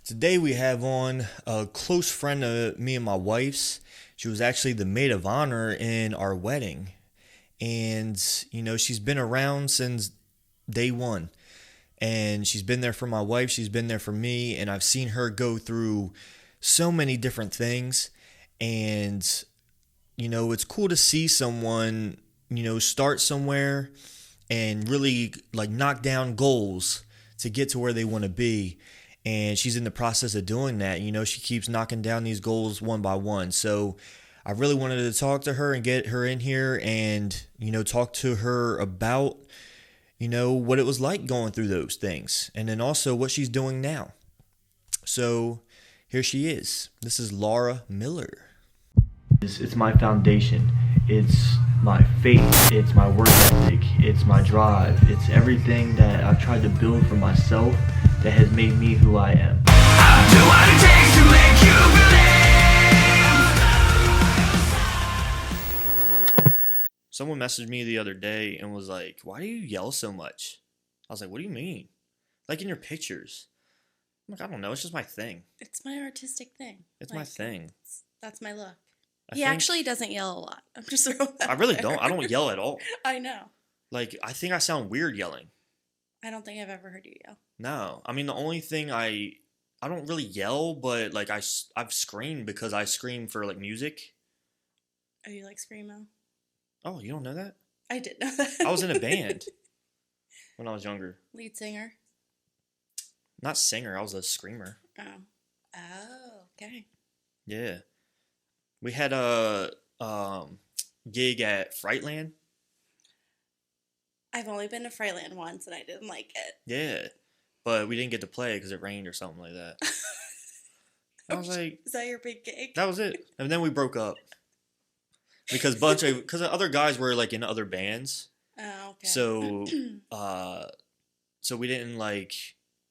Today we have on a close friend of me and my wife's. She was actually the maid of honor in our wedding. And, she's been around since day one. And she's been there for my wife, she's been there for me, and I've seen her go through so many different things. And, it's cool to see someone, start somewhere and really like knock down goals to get to where they want to be. And she's in the process of doing that. She keeps knocking down these goals one by one. So I really wanted to talk to her and get her in here and, talk to her about, what it was like going through those things. And then also what she's doing now. So here she is. This is Laura Miller. It's my foundation. It's my faith. It's my work ethic. It's my drive. It's everything that I've tried to build for myself that has made me who I am. I'll do what it takes to make you believe. Someone messaged me the other day and was like, "Why do you yell so much?" I was like, "What do you mean?" Like in your pictures. I'm like, I don't know. It's just my thing. It's my artistic thing. It's my thing. That's my look. I He think- actually doesn't yell a lot. I'm just throwing that I really out don't. there. I don't yell at all. I know. Like, I think I sound weird yelling. I don't think I've ever heard you yell. No. I mean, the only thing I don't really yell, but like I've screamed because I scream for like music. Oh, you like Screamo? Oh, you don't know that? I did know that. I was in a band when I was younger. Lead singer? Not singer. I was a screamer. Oh. Oh, okay. Yeah. We had a gig at Frightland. I've only been to Frightland once and I didn't like it. Yeah. But we didn't get to play because it rained or something like that. I was like, Is that your big gig? that was it. And then we broke up. Because the other guys were like in other bands. Oh, okay. So we didn't like,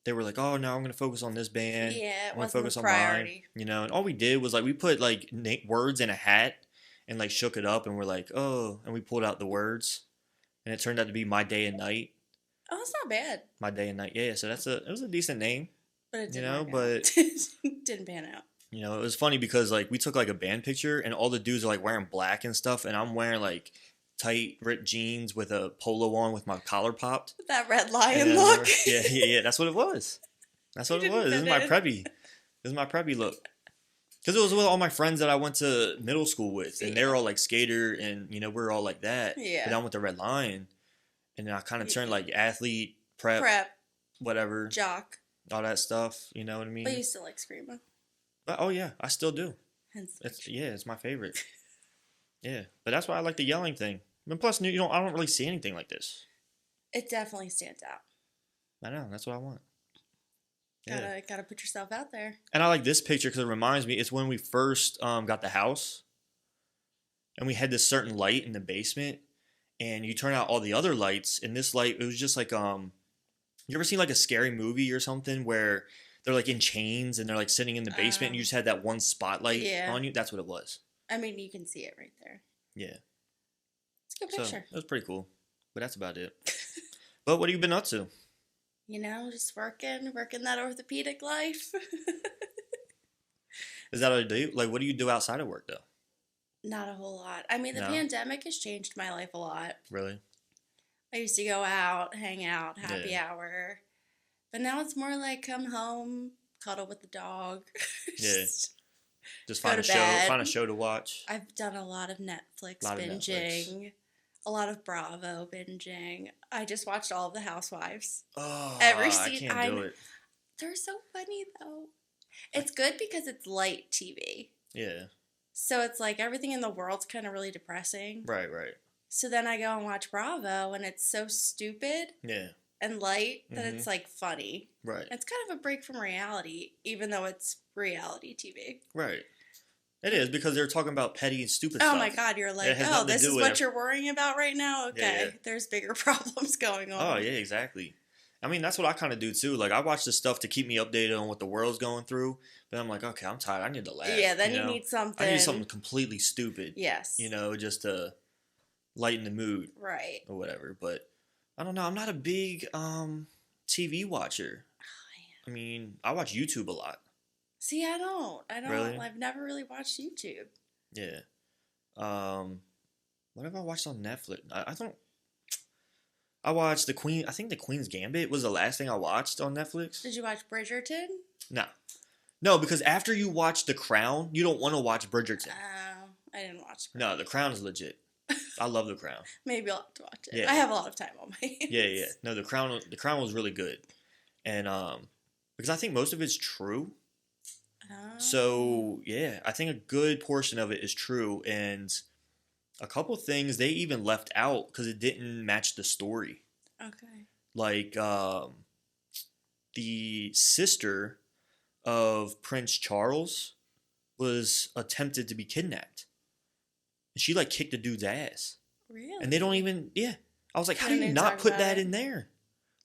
they were like, oh, no, I'm going to focus on this band. Yeah, it I'm gonna wasn't focus the on priority. mine. And all we did was like, we put like words in a hat and like shook it up and we're like, oh, and we pulled out the words. And it turned out to be My Day and Night. Oh, that's not bad. My Day and Night. Yeah, so it was a decent name. But it You didn't know, work but- out. Didn't pan out. It was funny because like we took like a band picture and all the dudes are like wearing black and stuff and I'm wearing like tight ripped jeans with a polo on with my collar popped. That red And lion then look. yeah, that's what it was. That's what it was. This is my preppy. This is my preppy look. Because it was with all my friends that I went to middle school with and they're all like skater and we're all like that. Yeah. But I went to Red Lion and then I kind of turned like athlete, prep, whatever, jock. all that stuff. You know what I mean? But you still like Screamo. But, oh yeah, I still do. Hence the picture. It's my favorite. Yeah, but that's why I like the yelling thing. And plus, I don't really see anything like this. It definitely stands out. I know, that's what I want. Yeah. Gotta put yourself out there. And I like this picture because it reminds me, it's when we first got the house, and we had this certain light in the basement, and you turn out all the other lights, and this light, it was just like you ever seen like a scary movie or something where they're like in chains and they're like sitting in the basement and you just had that one spotlight on you? That's what it was. I mean, you can see it right there. Yeah. It's a good So picture. it was pretty cool. But that's about it. But what have you been up to? Just working that orthopedic life. Is that what you do? Like, what do you do outside of work, though? Not a whole lot. I mean, the No? pandemic has changed my life a lot. Really? I used to go out, hang out, happy hour. But now it's more like come home, cuddle with the dog. Yeah. Just Go find to bed. a show to watch. I've done a lot of Netflix Lot of binging. A lot of Bravo binging. I just watched all of the Housewives. Oh, Every I scene- can't do it. They're so funny though. It's good because it's light TV. Yeah. So it's like everything in the world's kind of really depressing. Right. So then I go and watch Bravo and it's so stupid Yeah. and light that it's like funny. Right. It's kind of a break from reality, even though it's reality TV. Right. It is because they're talking about petty and stupid Oh stuff. my God, you're like, has oh, nothing to this do is with what you're worrying about right now? Okay, Yeah. there's bigger problems going on. Oh, yeah, exactly. I mean, that's what I kind of do, too. Like, I watch this stuff to keep me updated on what the world's going through. But I'm like, okay, I'm tired. I need to laugh. Yeah, then you you know? need something. I need something completely stupid. Yes. Just to lighten the mood Right. or whatever. But I don't know. I'm not a big TV watcher. Oh, I mean, I watch YouTube a lot. See, I don't. I don't. Really? I've never really watched YouTube. Yeah. What have I watched on Netflix? I don't. I watched the Queen. I think the Queen's Gambit was the last thing I watched on Netflix. Did you watch Bridgerton? No, no, because after you watch The Crown, you don't want to watch Bridgerton. Oh, I didn't watch. No, The Crown is legit. I love The Crown. Maybe I'll have to watch it. Yeah. I have a lot of time on my hands. Yeah. No, The Crown. The Crown was really good, and because I think most of it's true. Oh. So yeah, I think a good portion of it is true, and a couple things they even left out because it didn't match the story. Okay. Like the sister of Prince Charles was attempted to be kidnapped, and she like kicked the dude's ass, Really? and they don't even. Yeah, I was like, how do Didn't you they not talk put about that it? in there?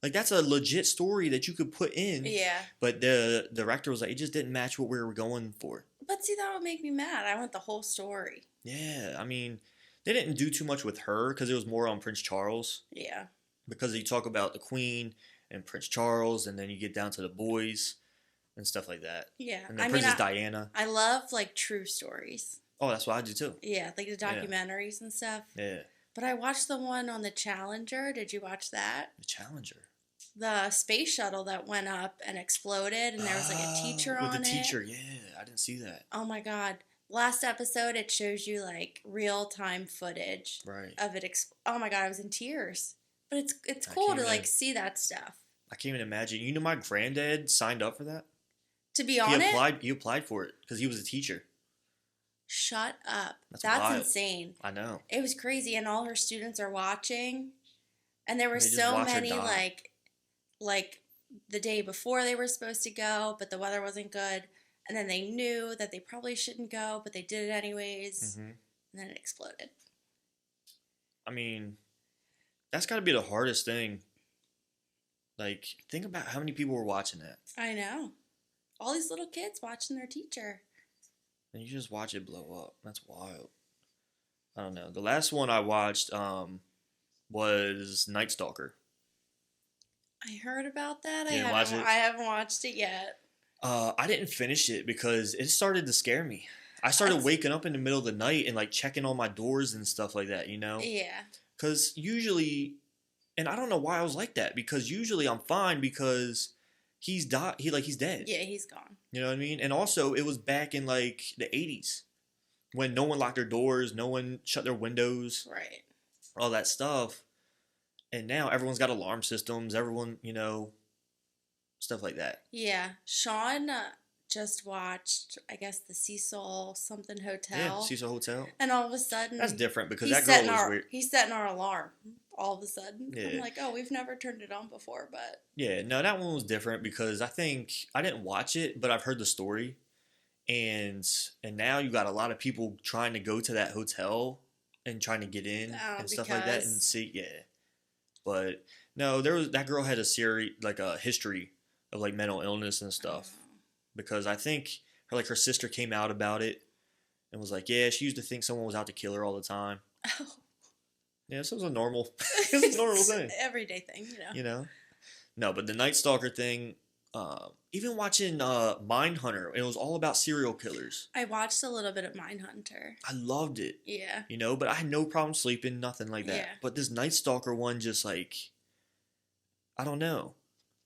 Like that's a legit story that you could put in. Yeah. But the director was like, it just didn't match what we were going for. But see, that would make me mad. I want the whole story. Yeah, I mean, they didn't do too much with her because it was more on Prince Charles. Yeah. Because you talk about the Queen and Prince Charles, and then you get down to the boys and stuff like that. Yeah. And then Princess Diana. I love like true stories. Oh, that's what I do too. Yeah, like the documentaries and stuff. Yeah. But I watched the one on the Challenger. Did you watch that? The Challenger. The space shuttle that went up and exploded, and there was like a teacher on it. With the teacher, yeah. I didn't see that. Oh my god. Last episode, it shows you like real time footage Right. of it. Oh my god, I was in tears. But it's I cool can't to even- like see that stuff. I can't even imagine. You know, my granddad signed up for that. To be on it, He applied for it because he was a teacher. shut up. That's That's wild. insane. I know. It was crazy, and all her students are watching, and there were They just so watch her many die. like the day before they were supposed to go, but the weather wasn't good, and then they knew that they probably shouldn't go, but they did it anyways, hmm and then it exploded. I mean, that's got to be the hardest thing. Like, think about how many people were watching that. I know. All these little kids watching their teacher. And you just watch it blow up. That's wild. I don't know. The last one I watched was Night Stalker. I heard about that. You didn't watch it? I haven't watched it yet. I didn't finish it because it started to scare me. I started waking up in the middle of the night and like checking on my doors and stuff like that, you know? Yeah. Because usually, and I don't know why I was like that, because usually I'm fine because he's dead. Yeah, he's gone. You know what I mean? And also, it was back in like the 80s when no one locked their doors, no one shut their windows, Right. all that stuff. And now everyone's got alarm systems, everyone, you know, stuff like that. Yeah. Sean just watched, I guess, the Cecil something hotel. Yeah, Cecil Hotel. And all of a sudden, That's different because he's that girl setting was our weird. he's setting our alarm. All of a sudden, Yeah. I'm like, oh, we've never turned it on before, but Yeah, no, that one was different because I think I didn't watch it, but I've heard the story, and now you got a lot of people trying to go to that hotel and trying to get in and stuff like that and because- see, yeah. But no, that girl had a history of like mental illness and stuff because I think her sister came out about it and was like, yeah, she used to think someone was out to kill her all the time. Oh. Yeah, so it was a normal, it was a normal thing. Everyday thing, you know. You know? No, but the Night Stalker thing, even watching Mindhunter, it was all about serial killers. I watched a little bit of Mindhunter. I loved it, Yeah. you know, but I had no problem sleeping, nothing like that. Yeah. But this Night Stalker one just like, I don't know.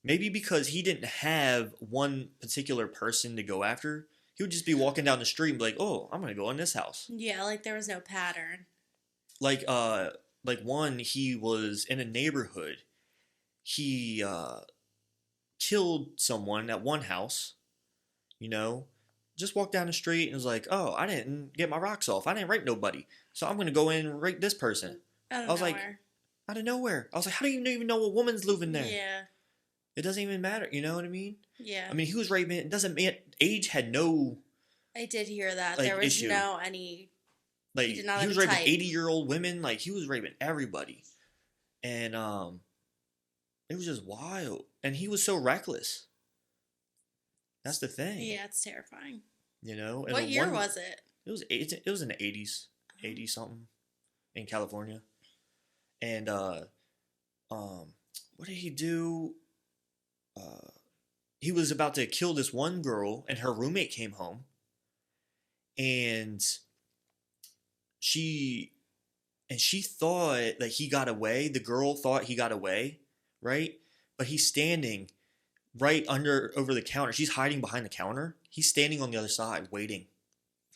Maybe because he didn't have one particular person to go after, he would just be walking down the street and be like, oh, I'm going to go in this house. Yeah, like there was no pattern. Like one, he was in a neighborhood. He killed someone at one house, you know, just walked down the street and was like, oh, I didn't get my rocks off. I didn't rape nobody. So I'm going to go in and rape this person. I was like, out of nowhere. I was like, how do you even know a woman's living there? Yeah. It doesn't even matter. You know what I mean? Yeah. I mean, he was raping. It doesn't mean age had no, I did hear that. like, There was issue. no any. like, He he did not have was a raping type. 80-year-old women. Like, he was raping everybody. And, it was just wild. And he was so reckless. That's the thing. Yeah, it's terrifying. You know? And What the year one- was it? It was in the 80s. 80 something. In California. And, what did he do? he was about to kill this one girl, and her roommate came home, and she she thought that he got away. The girl thought he got away, right? But he's standing right over the counter. She's hiding behind the counter. He's standing on the other side, waiting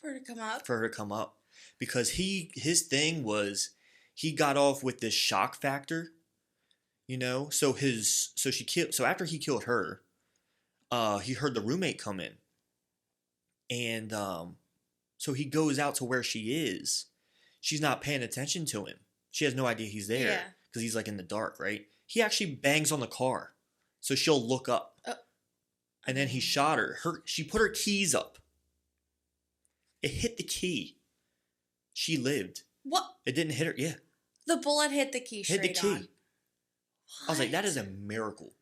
For her to come up. for her to come up, because his thing was he got off with this shock factor, you know. So after he killed her, he heard the roommate come in, and so he goes out to where she is. She's not paying attention to him. She has no idea he's there because he's like in the dark, right? He actually bangs on the car, so she'll look up. And then he shot her. She put her keys up. It hit the key. She lived. What? It didn't hit her. Yeah. The bullet hit the key straight Hit the key. on. I was like, that is a miracle.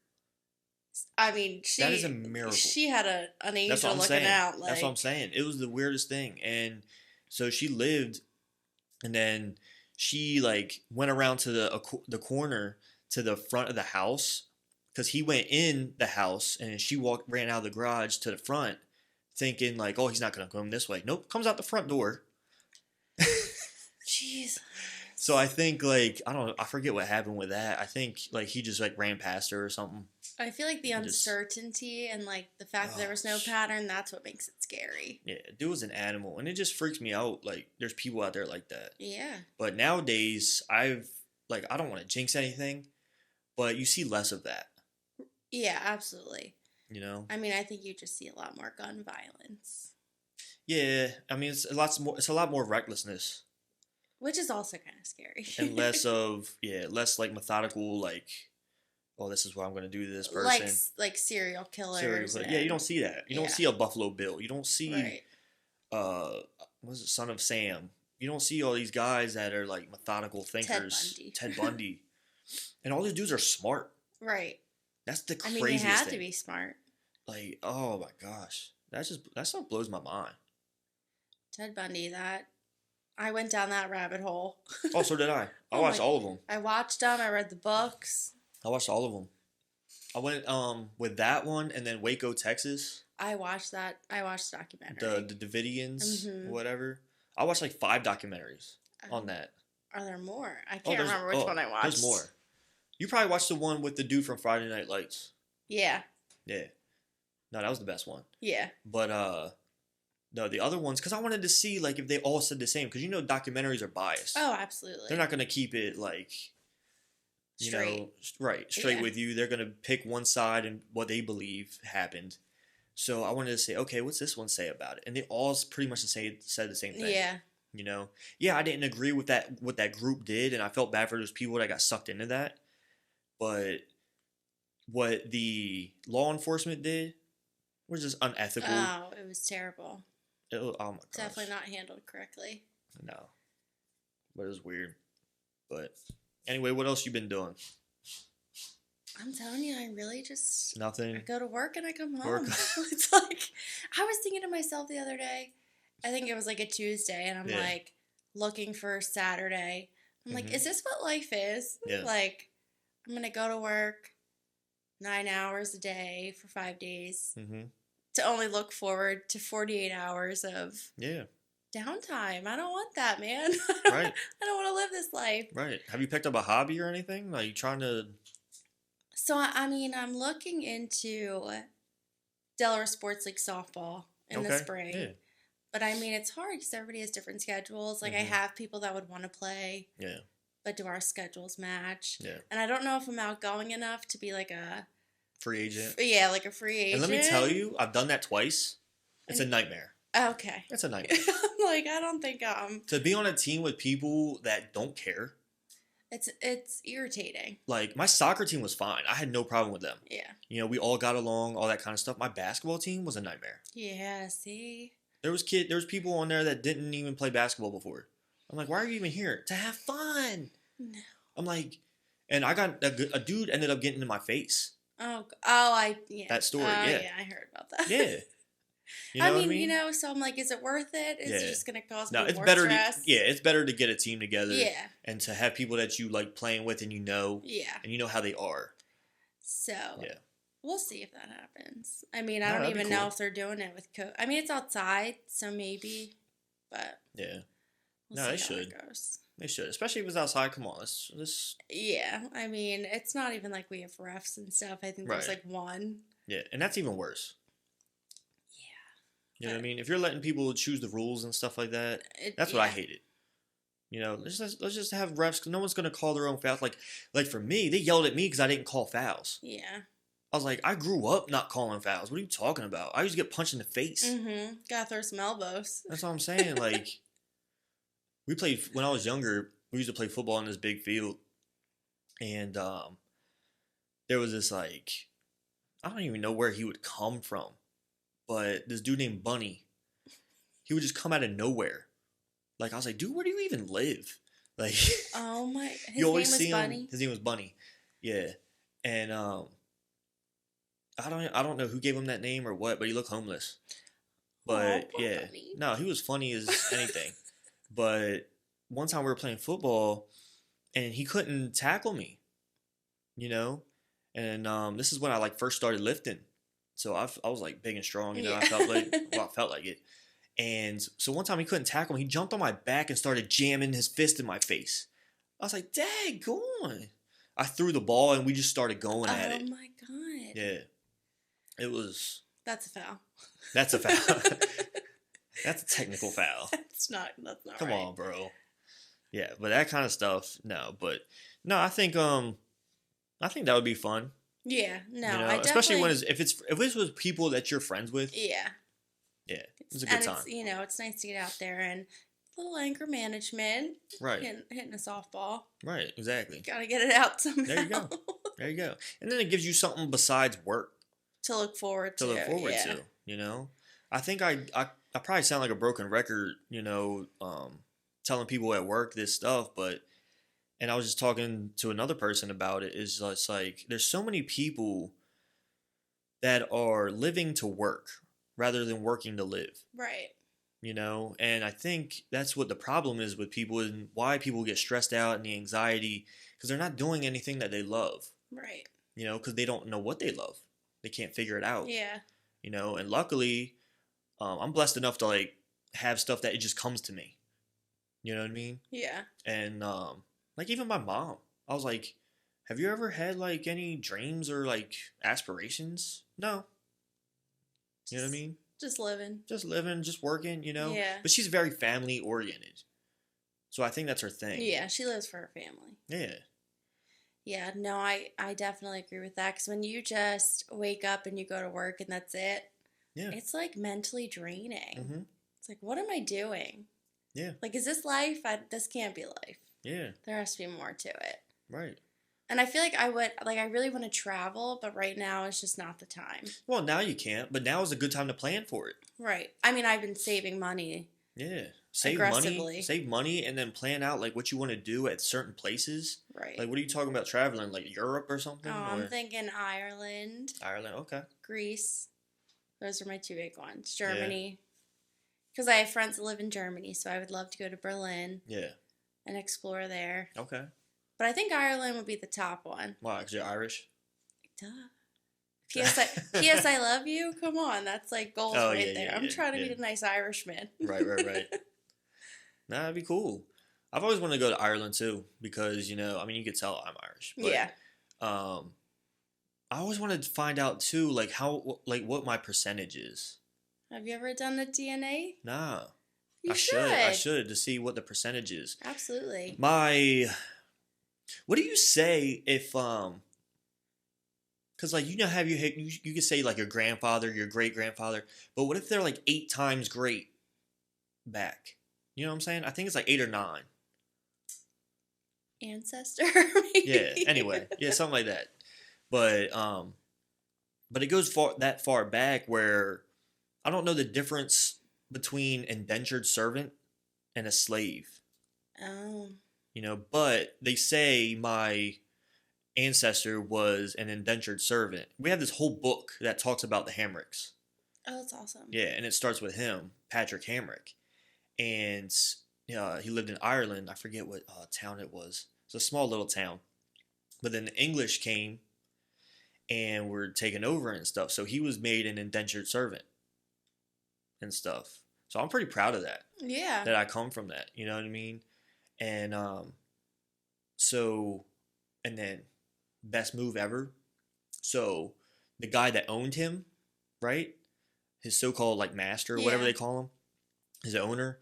I mean, that is a miracle. She had an angel looking saying. out. Like, That's what I'm saying. It was the weirdest thing. And so she lived, and then she like went around to the corner to the front of the house, because he went in the house, and she ran out of the garage to the front, thinking like, oh, he's not gonna come this way. Nope, comes out the front door. Jeez. So I think like I forget what happened with that. I think like he just like ran past her or something. I feel like the uncertainty and like the fact that there was no pattern, that's what makes it scary. Yeah, dude was an animal, and it just freaks me out. Like there's people out there like that. Yeah. But nowadays, I don't want to jinx anything, but you see less of that. Yeah, absolutely. You know? I mean, I think you just see a lot more gun violence. Yeah, I mean it's a lot more recklessness. Which is also kind of scary. And less like methodical, like, oh, this is what I'm gonna do to this person. Like serial killers. Yeah, you don't see that. You don't see a Buffalo Bill. You don't see what is it, Son of Sam. You don't see all these guys that are like methodical thinkers. Ted Bundy. And all these dudes are smart. Right. That's the I craziest mean, they had thing. to be smart. Like, oh my gosh. That stuff blows my mind. Ted Bundy, I went down that rabbit hole. Oh, so did I. I watched all of them. I watched them. I read the books. I watched all of them. I went with that one, and then Waco, Texas. I watched that. I watched the documentary. The Davidians, whatever. I watched like 5 documentaries on that. Are there more? I can't remember which one I watched. There's more. You probably watched the one with the dude from Friday Night Lights. Yeah. Yeah. No, that was the best one. Yeah. But no, the other ones, because I wanted to see like if they all said the same, because documentaries are biased. Oh, absolutely. They're not going to keep it like straight with you. They're going to pick one side and what they believe happened. So I wanted to say, okay, what's this one say about it? And they all pretty much said the same thing. Yeah. Yeah, I didn't agree with what that group did, and I felt bad for those people that got sucked into that. But what the law enforcement did was just unethical. Oh, it was terrible. Oh my gosh. Definitely not handled correctly. No. But it was weird. But anyway, what else you been doing? I'm telling you, I really just... Nothing. I go to work and I come home. It's like... I was thinking to myself the other day, I think it was like a Tuesday, and I'm like looking for Saturday. I'm like, is this what life is? Yeah. Like, I'm going to go to work 9 hours a day for 5 days to only look forward to 48 hours of downtime. I don't want that, man. Right. I don't want to live this life. Right. Have you picked up a hobby or anything? Are you trying to... So, I mean, I'm looking into Delaware Sports League softball in the spring. Yeah. But, I mean, it's hard because everybody has different schedules. Like, I have people that would want to play. Yeah. But do our schedules match? Yeah. And I don't know if I'm outgoing enough to be like a... free agent? Yeah, like a free agent. And let me tell you, I've done that twice. It's a nightmare. Okay. It's a nightmare. Like, I don't think to be on a team with people that don't care. It's irritating. Like, my soccer team was fine. I had no problem with them. Yeah. We all got along, all that kind of stuff. My basketball team was a nightmare. Yeah, see? There was people on there that didn't even play basketball before. I'm like, why are you even here? To have fun. No. I'm like, and I got a dude ended up getting in my face. That story, yeah, I heard about that. Yeah. I mean, so I'm like, is it worth it? Is it just going to cause me more stress? It's better to get a team together. Yeah. And to have people that you like playing with and Yeah. And you know how they are. So. Yeah. We'll see if that happens. I mean, I No, don't that'd be even cool. know if they're doing it with I mean, it's outside, so maybe, but Yeah. we'll No, they see how should. it goes. They should, especially if it's outside. Come on, let's. Yeah, I mean, it's not even like we have refs and stuff. I think there's Right. like one. Yeah, and that's even worse. Yeah. You know what I mean? If you're letting people choose the rules and stuff like that, that's what I hated. You know, let's just have refs. 'Cause no one's gonna call their own fouls. Like for me, they yelled at me because I didn't call fouls. Yeah. I was like, I grew up not calling fouls. What are you talking about? I used to get punched in the face. Mm-hmm. Gotta throw some elbows. That's what I'm saying. Like, we played when I was younger. We used to play football in this big field, and there was this like, I don't even know where he would come from, but this dude named Bunny, he would just come out of nowhere. Like I was like, dude, where do you even live? Like, Oh my! His you always name was see him. Bunny. His name was Bunny. Yeah, and I don't know who gave him that name or what, but he looked homeless. But poor yeah, Bunny. no, he was funny as anything. But one time we were playing football, and he couldn't tackle me. You know, and this is when I like first started lifting. So I was like big and strong. You know, Yeah. I felt like it. And so one time he couldn't tackle me. He jumped on my back and started jamming his fist in my face. I was like, "Dang, go on!" I threw the ball and we just started going at it. Oh my god! Yeah, it was. That's a foul. That's a foul. That's a technical foul. That's not Come right. on, bro. Yeah, but that kind of stuff, no. But no, I think that would be fun. Yeah, no, You know, I especially definitely. if it's with people that you're friends with. Yeah, Yeah, it's a good time. It's nice to get out there and a little anger management. Right. Hitting a softball. Right, exactly. Gotta get it out somehow. There you go. There you go. And then it gives you something besides work to look forward to. to, you know? I think I probably sound like a broken record, you know, telling people at work this stuff, but and I was just talking to another person about it, is just like there's so many people that are living to work rather than working to live. Right. You know, and I think that's what the problem is with people and why people get stressed out and the anxiety, because they're not doing anything that they love. Right. You know, because they don't know what they love. They can't figure it out. Yeah. You know, and luckily, I'm blessed enough to like have stuff that it just comes to me. You know what I mean? Yeah. And like even my mom, I was like, "Have you ever had like any dreams or like aspirations?" No. You know what I mean? Just living. Just living, just working, you know? Yeah. But she's very family oriented. So I think that's her thing. Yeah, she lives for her family. Yeah. Yeah, no, I definitely agree with that. Because when you just wake up and you go to work and that's it, Yeah. it's like mentally draining. Mm-hmm. It's like, what am I doing? Yeah. Like, is this life? This can't be life. Yeah. There has to be more to it. Right. And I feel like I really want to travel, but right now it's just not the time. Well, now you can't, but now is a good time to plan for it. Right. I mean, I've been saving money. Yeah. Save Aggressively. money, and then plan out like what you want to do at certain places. Right. Like, what are you talking about traveling? Like Europe or something? Oh, or I'm thinking Ireland, Ireland. Okay. Greece. Those are my two big ones. Germany. Because I have friends that live in Germany, so I would love to go to Berlin Yeah. and explore there. Okay. But I think Ireland would be the top one. Wow, because you're Irish. Duh. P.S. I love you. Come on, that's like goals Oh, right yeah, there. yeah, I'm yeah, trying to yeah. be a nice Irishman. Right. Nah, that'd be cool. I've always wanted to go to Ireland too because, you know, I mean, you could tell I'm Irish. But, Yeah. I always wanted to find out too, like what my percentage is. Have you ever done the DNA? Nah. You I should to see what the percentage is. Absolutely. What do you say if because like you know how you could say like your grandfather, your great grandfather, but what if they're like 8 times great back? You know what I'm saying? I think it's like 8 or 9. Ancestor, maybe? Yeah. Anyway, yeah, something like that. But it goes that far back where I don't know the difference between indentured servant and a slave. Oh. You know, but they say my ancestor was an indentured servant. We have this whole book that talks about the Hamricks. Oh, that's awesome. Yeah, and it starts with him, Patrick Hamrick. And he lived in Ireland. I forget what town it was. It's a small little town. But then the English came and were taken over and stuff. So he was made an indentured servant and stuff. So I'm pretty proud of that. Yeah. That I come from that. You know what I mean? And so, and then best move ever. So the guy that owned him, right? His so-called like master, whatever they call him, his owner.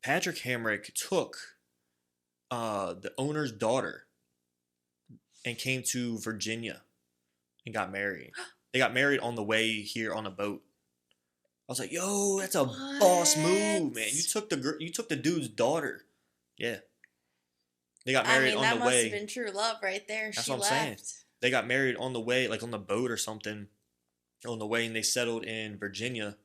Patrick Hamrick took the owner's daughter and came to Virginia and got married. They got married on the way here on a boat. I was like, "Yo, that's a boss move, man! You took the dude's daughter." Yeah, they got married on the way. That must have been true love right there. That's what I'm saying. They got married on the way, like on the boat or something, on the way, and they settled in Virginia.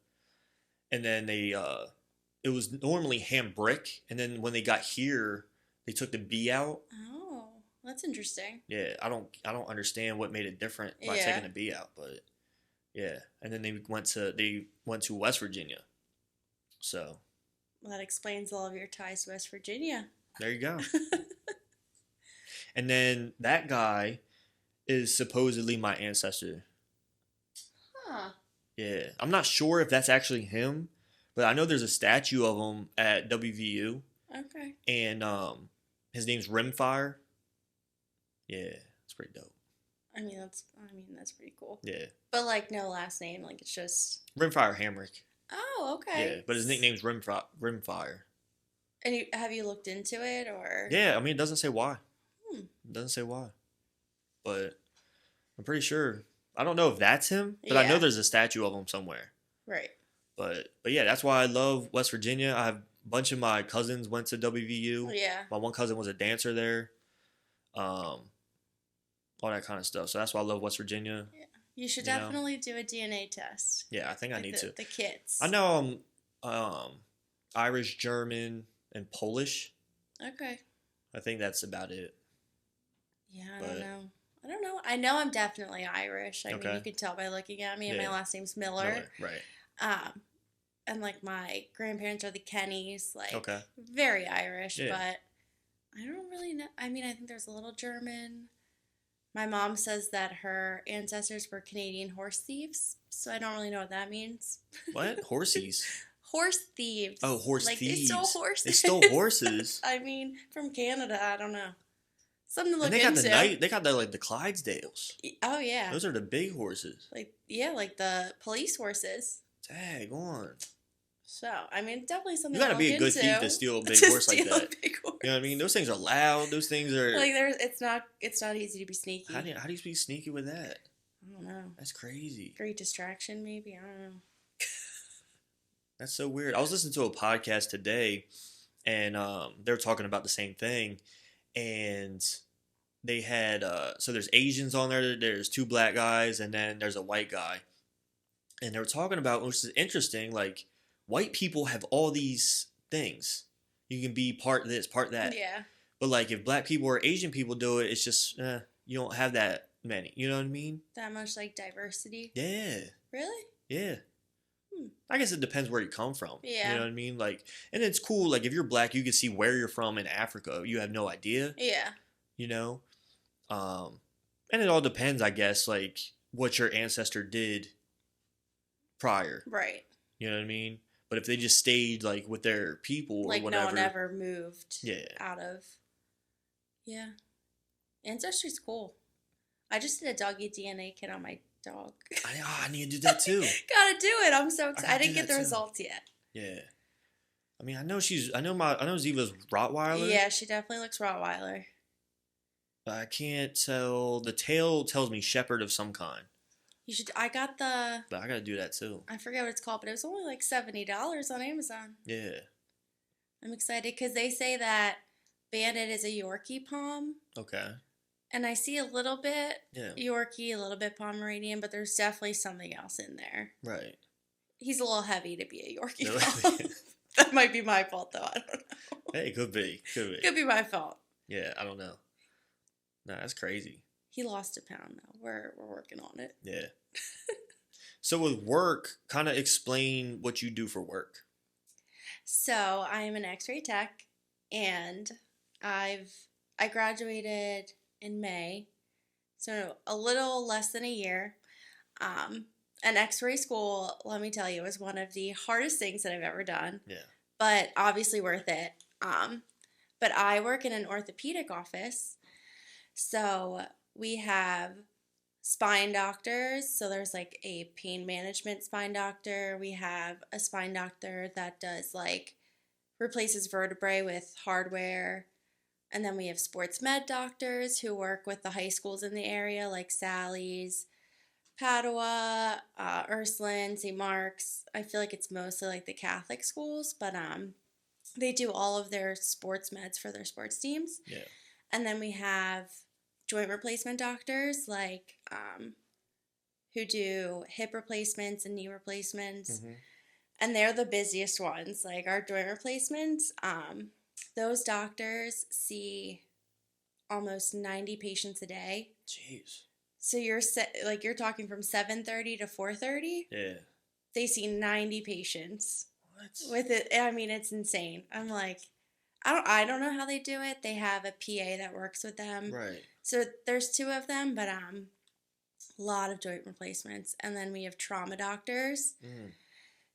And then it was normally ham brick, and then when they got here, they took the B out. Oh, that's interesting. Yeah, I don't understand what made it different by taking the B out, but yeah. And then they went to West Virginia. So well, that explains all of your ties to West Virginia. There you go. And then that guy is supposedly my ancestor. Huh. Yeah, I'm not sure if that's actually him, but I know there's a statue of him at WVU. Okay. And his name's Rimfire. Yeah, it's pretty dope. That's pretty cool. Yeah. But like no last name, like it's just Rimfire Hamrick. Oh, okay. Yeah, but his nickname's Rimfire. And have you looked into it or? Yeah, I mean it doesn't say why. It doesn't say why. But I'm pretty sure. I don't know if that's him, but I know there's a statue of him somewhere. Right. But yeah, that's why I love West Virginia. I have a bunch of my cousins went to WVU. Yeah. My one cousin was a dancer there. All that kind of stuff. So that's why I love West Virginia. Yeah. You should definitely do a DNA test. Yeah, I think I need to. The kids. I know I'm Irish, German, and Polish. Okay. I think that's about it. Yeah, I don't know. I know I'm definitely Irish. I mean, you can tell by looking at me, and my last name's Miller. Right. And like my grandparents are the Kennys, like very Irish, Yeah. but I don't really know. I mean, I think there's a little German. My mom says that her ancestors were Canadian horse thieves, so I don't really know what that means. What? Horsies? Horse thieves. Oh, horse thieves. They stole horses. They stole horses? I mean, from Canada, I don't know. Something to look and into. They got the Clydesdales. Oh, yeah. Those are the big horses. Like the police horses. Dag on. So, I mean, definitely something you gotta be a good thief to steal a big horse like that. You know what I mean? Those things are loud. Those things are like it's not easy to be sneaky. How do you be sneaky with that? I don't know. That's crazy. Great distraction, maybe. I don't know. That's so weird. I was listening to a podcast today, and they were talking about the same thing, and they had so there's Asians on there. There's 2 black guys, and then there's a white guy, and they were talking about, which is interesting, like. White people have all these things. You can be part this, part that. Yeah. But like if black people or Asian people do it, it's just you don't have that many. You know what I mean? That much like diversity. Yeah. Really? Yeah. I guess it depends where you come from. Yeah. You know what I mean? Like, and it's cool. Like if you're black, you can see where you're from in Africa. You have no idea. Yeah. You know, and it all depends, I guess, like what your ancestor did prior. Right. You know what I mean? But if they just stayed like with their people or whatever, no one ever moved. Yeah. Out of. Yeah. Ancestry's cool. I just did a doggy DNA kit on my dog. I need to do that too. Gotta do it. I'm so excited. I didn't get the results yet. Yeah. I mean, I know Ziva's Rottweiler. Yeah, she definitely looks Rottweiler. But I can't tell. The tail tells me shepherd of some kind. You should. I got the. But I gotta do that too. I forget what it's called, but it was only like $70 on Amazon. Yeah. I'm excited because they say that Bandit is a Yorkie Pom. Okay. And I see a little bit Yorkie, a little bit Pomeranian, but there's definitely something else in there. Right. He's a little heavy to be a Yorkie Pom. That might be my fault, though. I don't know. Hey, it could be. Could be my fault. Yeah, I don't know. No, that's crazy. He lost a pound, though. We're working on it. Yeah. So with work, kind of explain what you do for work. So I am an X-ray tech, and I graduated in May, So a little less than a year. An x-ray school, let me tell you, was one of the hardest things that I've ever done. Yeah. But obviously worth it. But I work in an orthopedic office. So we have spine doctors. So there's like a pain management spine doctor. We have a spine doctor that does like replaces vertebrae with hardware. And then we have sports med doctors who work with the high schools in the area, like Sally's, Padua, Ursuline, St. Mark's. I feel like it's mostly like the Catholic schools, but they do all of their sports meds for their sports teams. Yeah. And then we have joint replacement doctors, like who do hip replacements and knee replacements. Mm-hmm. And they're the busiest ones. Like our joint replacements, those doctors see almost 90 patients a day. Jeez. So you're talking from 7:30 to 4:30. Yeah. They see 90 patients. What? With it, I mean, it's insane. I'm like, I don't know how they do it. They have a PA that works with them. Right. So there's two of them, but a lot of joint replacements, and then we have trauma doctors. Mm.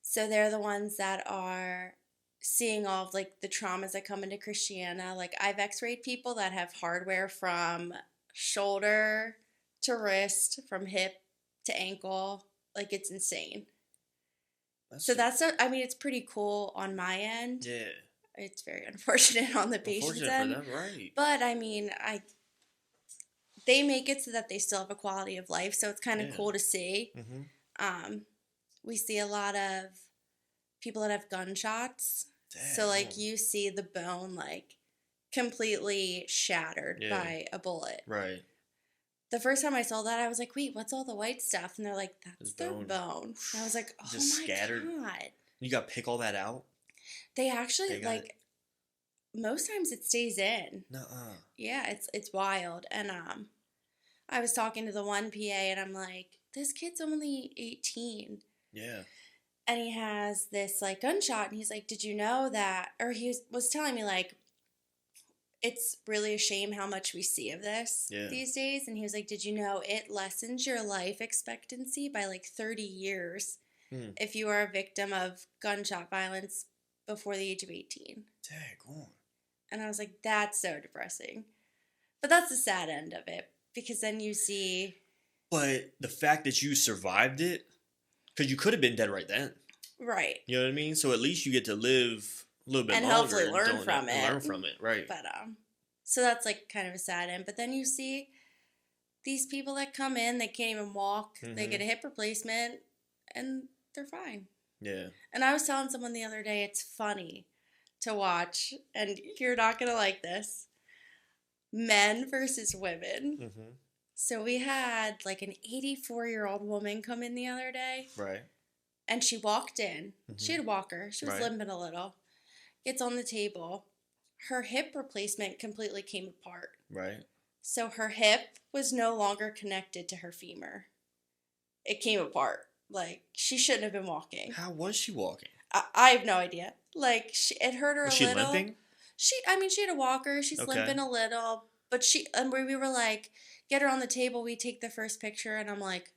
So they're the ones that are seeing all of like the traumas that come into Christiana. Like I've x-rayed people that have hardware from shoulder to wrist, from hip to ankle. Like it's insane. It's pretty cool on my end. Yeah. It's very unfortunate on the patient's end. For them, right. But I mean, they make it so that they still have a quality of life, so it's kind of cool to see. Mm-hmm. We see a lot of people that have gunshots. Damn. So like you see the bone like completely shattered by a bullet. Right. The first time I saw that, I was like, wait, what's all the white stuff? And they're like, that's their bone. And I was like, oh just my scattered. God. You got to pick all that out? They actually, most times it stays in. Nuh-uh. Yeah, it's wild. And I was talking to the one PA, and I'm like, this kid's only 18. Yeah. And he has this, like, gunshot, and he's like, did you know that? Or he was telling me, like, it's really a shame how much we see of this these days. And he was like, did you know it lessens your life expectancy by, like, 30 years if you are a victim of gunshot violence before the age of 18? Dang on. And I was like, that's so depressing. But that's the sad end of it, because then you see... But the fact that you survived it, because you could have been dead right then. Right. You know what I mean? So at least you get to live a little bit and longer. Hopefully learn from it. Learn from it, right. But, so that's like kind of a sad end. But then you see these people that come in, they can't even walk. Mm-hmm. They get a hip replacement, and they're fine. Yeah. And I was telling someone the other day, it's funny to watch, and you're not going to like this. Men versus women. Mm-hmm. So we had like an 84-year-old woman come in the other day. Right. And she walked in. Mm-hmm. She had a walker. She was limping a little. Gets on the table. Her hip replacement completely came apart. Right. So her hip was no longer connected to her femur. It came apart. Like, she shouldn't have been walking. How was she walking? I have no idea. Like, it hurt her was a little. Was she limping? She had a walker. She's limping a little. But we were like, get her on the table. We take the first picture. And I'm like,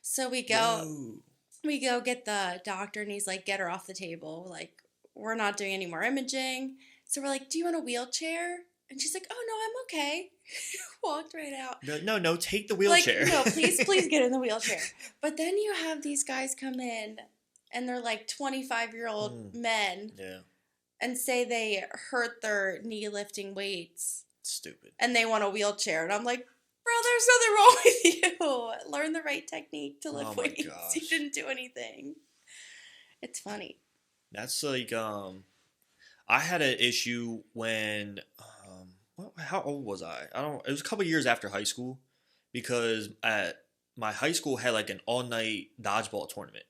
so we go get the doctor. And he's like, get her off the table. Like, we're not doing any more imaging. So we're like, do you want a wheelchair? And she's like, oh, no, I'm okay. Walked right out. No, take the wheelchair. Like, no, please get in the wheelchair. But then you have these guys come in, and they're like 25-year-old men. Yeah. And say they hurt their knee lifting weights. Stupid. And they want a wheelchair. And I'm like, bro, there's nothing wrong with you. Learn the right technique to lift weights. Gosh. You didn't do anything. It's funny. That's like, I had an issue when, how old was I? It was a couple years after high school, because my high school had like an all-night dodgeball tournament,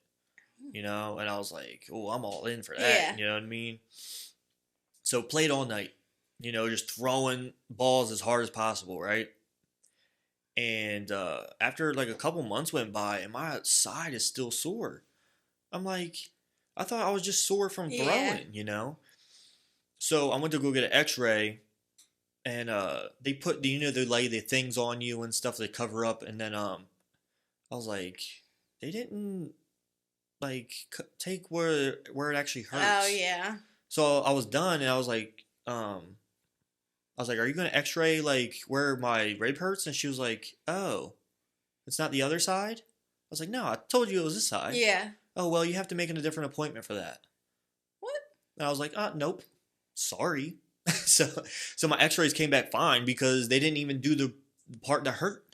you know, and I was like, oh, I'm all in for that, yeah. You know what I mean? So played all night, you know, just throwing balls as hard as possible, right? And after like a couple months went by, and my side is still sore. I'm like, I thought I was just sore from throwing, you know? So I went to go get an x-ray, and they put they lay the things on you and stuff to cover up, and then I was like, they didn't like take where it actually Oh hurts. yeah. So I was done, and I was like, are you gonna X-ray like where my rib hurts? And she was like, oh, it's not the other side. I was like, no, I told you it was this side. Yeah. Oh well, you have to make a different appointment for that. What? And I was like, nope, sorry. so so my X-rays came back fine because they didn't even do the part that hurt.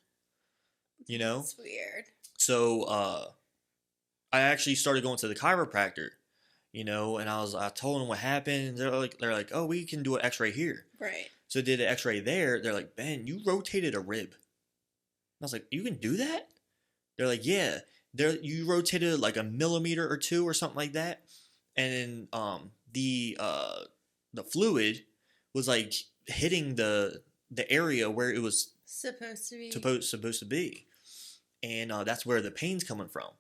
You know. That's weird. So I actually started going to the chiropractor. And I told them what happened. And they're like, oh, we can do an X-ray here. Right. So I did an X-ray there. They're like, Ben, you rotated a rib. I was like, you can do that? They're like, yeah. You rotated like a millimeter or two or something like that, and then the fluid was like hitting the area where it was supposed to be. Supposed to be, and that's where the pain's coming from.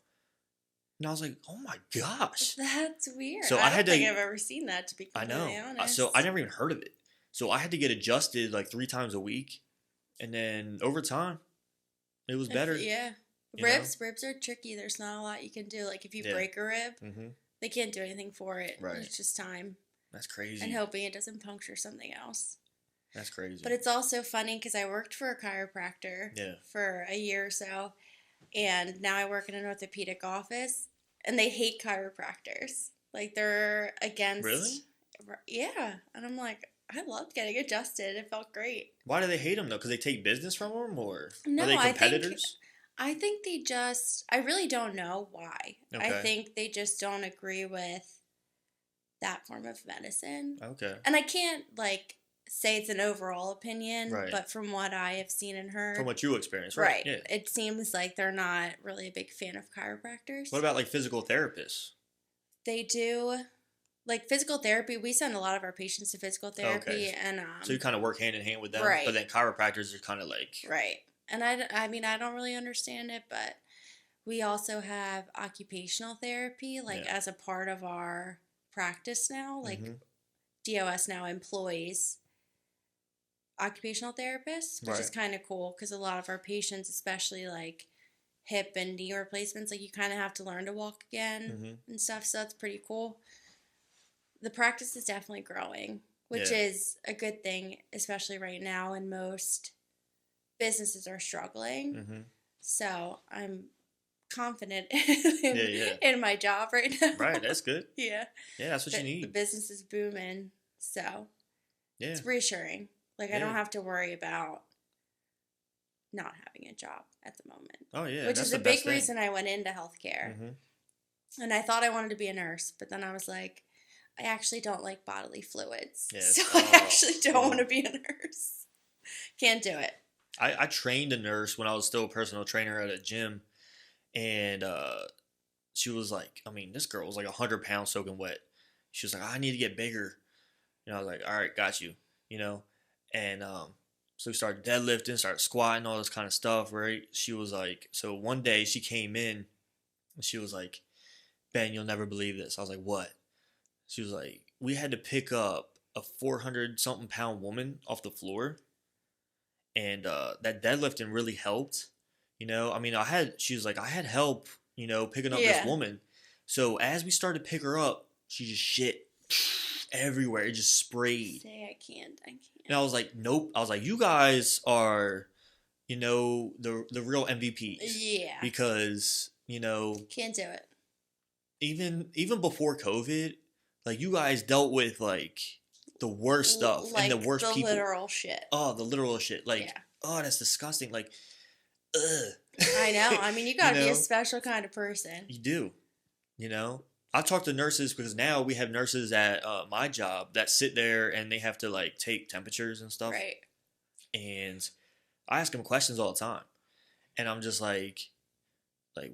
And I was like, oh my gosh. That's weird. So I don't think I've ever seen that, to be completely honest. So I never even heard of it. So I had to get adjusted like 3 times a week. And then over time, it was better. Yeah. Ribs are tricky. There's not a lot you can do. Like if you break a rib, they can't do anything for it. Right. It's just time. That's crazy. And hoping it doesn't puncture something else. That's crazy. But it's also funny because I worked for a chiropractor for a year or so. And now I work in an orthopedic office, and they hate chiropractors. Like, they're against... Really? Yeah. And I'm like, I loved getting adjusted. It felt great. Why do they hate them, though? Because they take business from them? Or no, are they competitors? I think they just... I really don't know why. Okay. I think they just don't agree with that form of medicine. Okay. And I can't, like... say it's an overall opinion, right. But from what I have seen and heard, from what you experienced, right? Yeah. It seems like they're not really a big fan of chiropractors. What about like physical therapists? They do, like physical therapy. We send a lot of our patients to physical therapy, and so you kind of work hand in hand with them, right? But then chiropractors are kind of like right. And I mean, I don't really understand it, but we also have occupational therapy, like as a part of our practice now. Like DOS now employs occupational therapists, which is kind of cool because a lot of our patients, especially like hip and knee replacements, like you kind of have to learn to walk again and stuff. So that's pretty cool. The practice is definitely growing, which is a good thing, especially right now, and most businesses are struggling. So I'm confident in my job right now. Right, that's good. Yeah, that's what you need. The business is booming, so it's reassuring. Like, I don't have to worry about not having a job at the moment. Oh, yeah. Which is a big reason I went into healthcare. And I thought I wanted to be a nurse, but then I was like, I actually don't like bodily fluids. So I actually don't want to be a nurse. Can't do it. I trained a nurse when I was still a personal trainer at a gym. And she was like, I mean, this girl was like 100 pounds soaking wet. She was like, I need to get bigger. And I was like, all right, got you, And so we started deadlifting, started squatting, all this kind of stuff, right? She was like, so one day she came in and she was like, Ben, you'll never believe this. I was like, what? She was like, we had to pick up a 400-something pound woman off the floor. And that deadlifting really helped. I mean, she was like, I had help, picking up this woman. So as we started to pick her up, she just shit everywhere. It just sprayed. Say I can't. And I was like, nope. I was like, you guys are, the real MVPs. Yeah. Because, can't do it. Even before COVID, like you guys dealt with like the worst stuff like and the worst people. The literal shit. Oh, the literal shit. Like, oh, that's disgusting. Like, ugh. I know. I mean, you gotta be a special kind of person. You do. I've talked to nurses because now we have nurses at my job that sit there and they have to like take temperatures and stuff. Right. And I ask them questions all the time. And I'm just like,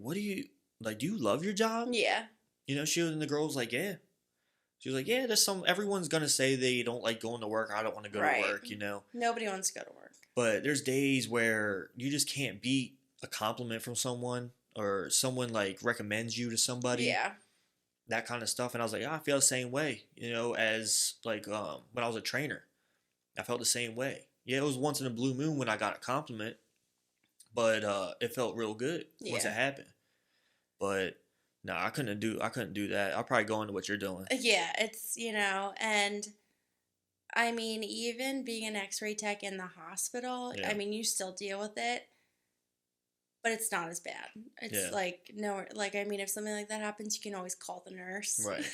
what do you love your job? Yeah. And the girl was like, yeah. She was like, yeah, everyone's going to say they don't like going to work. I don't want to go to work, Nobody wants to go to work. But there's days where you just can't beat a compliment from someone or someone like recommends you to somebody. Yeah. That kind of stuff. And I was like, I feel the same way, as like when I was a trainer. I felt the same way. Yeah, it was once in a blue moon when I got a compliment, but it felt real good once it happened. But no, I couldn't do that. I'll probably go into what you're doing. Yeah, it's, and I mean, even being an X-ray tech in the hospital, I mean, you still deal with it, but it's not as bad. It's like, no, like, I mean, if something like that happens, you can always call the nurse. Right.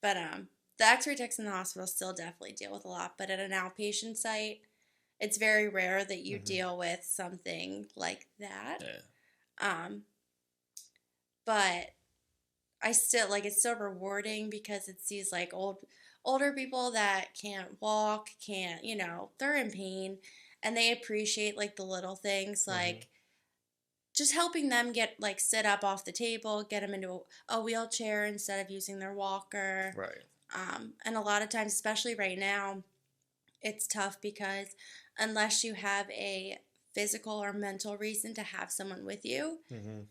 But the X-ray techs in the hospital still definitely deal with a lot. But at an outpatient site, it's very rare that you deal with something like that. Yeah. But I still, like, it's so rewarding because it's these, like, older people that can't walk, they're in pain, and they appreciate, like, the little things, like, just helping them get, like, sit up off the table, get them into a wheelchair instead of using their walker. Right. And a lot of times, especially right now, it's tough because unless you have a physical or mental reason to have someone with you,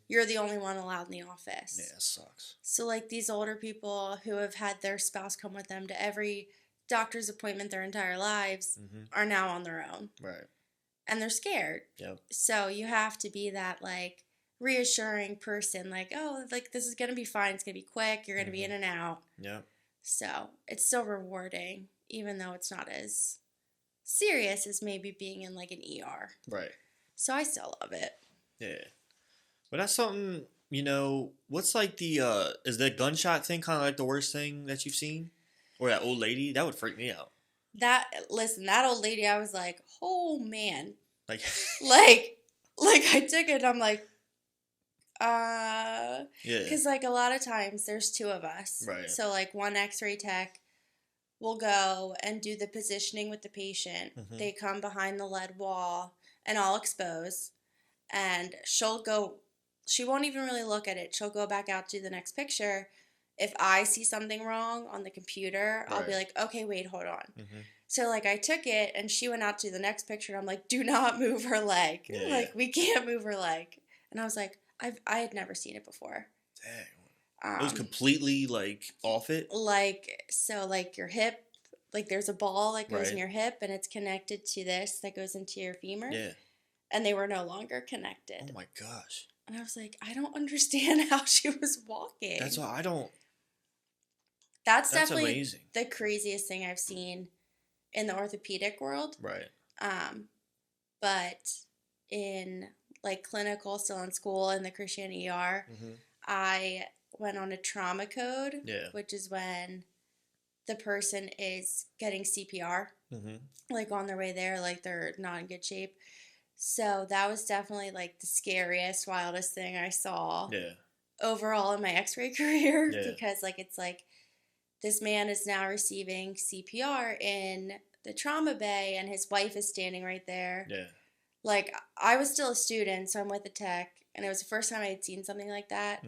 you're the only one allowed in the office. Yeah, it sucks. So, like, these older people who have had their spouse come with them to every doctor's appointment their entire lives are now on their own. Right. And they're scared. Yep. So you have to be that, like, reassuring person, like, oh, like, this is going to be fine. It's going to be quick. You're going to be in and out. Yep. So it's still rewarding, even though it's not as serious as maybe being in, like, an ER. Right. So I still love it. Yeah. But that's something, what's like is the gunshot thing kind of like the worst thing that you've seen? Or that old lady? That would freak me out. That old lady, I was like, oh, man. Like, like I took it, I'm like, yeah. Because, like, a lot of times there's two of us. Right. So, like, one X-ray tech will go and do the positioning with the patient. They come behind the lead wall and I'll expose. And she won't even really look at it. She'll go back out to the next picture. If I see something wrong on the computer, I'll be like, okay, wait, hold on. So, like, I took it, and she went out to the next picture, and I'm like, do not move her leg. Yeah, like, we can't move her leg. And I was like, I had never seen it before. Dang. It was completely, like, off it? Like, so, like, your hip, like, there's a ball that goes in your hip, and it's connected to this that goes into your femur. Yeah. And they were no longer connected. Oh, my gosh. And I was like, I don't understand how she was walking. That's why I don't... That's definitely amazing. The craziest thing I've seen in the orthopedic world. Right. But in, like, clinical, still in school in the Christian ER, I went on a trauma code, which is when the person is getting CPR, like, on their way there, like, they're not in good shape. So that was definitely, like, the scariest, wildest thing I saw overall in my X-ray career because, like, it's like, this man is now receiving CPR in the trauma bay, and his wife is standing right there. Yeah. Like, I was still a student, so I'm with the tech, and it was the first time I had seen something like that.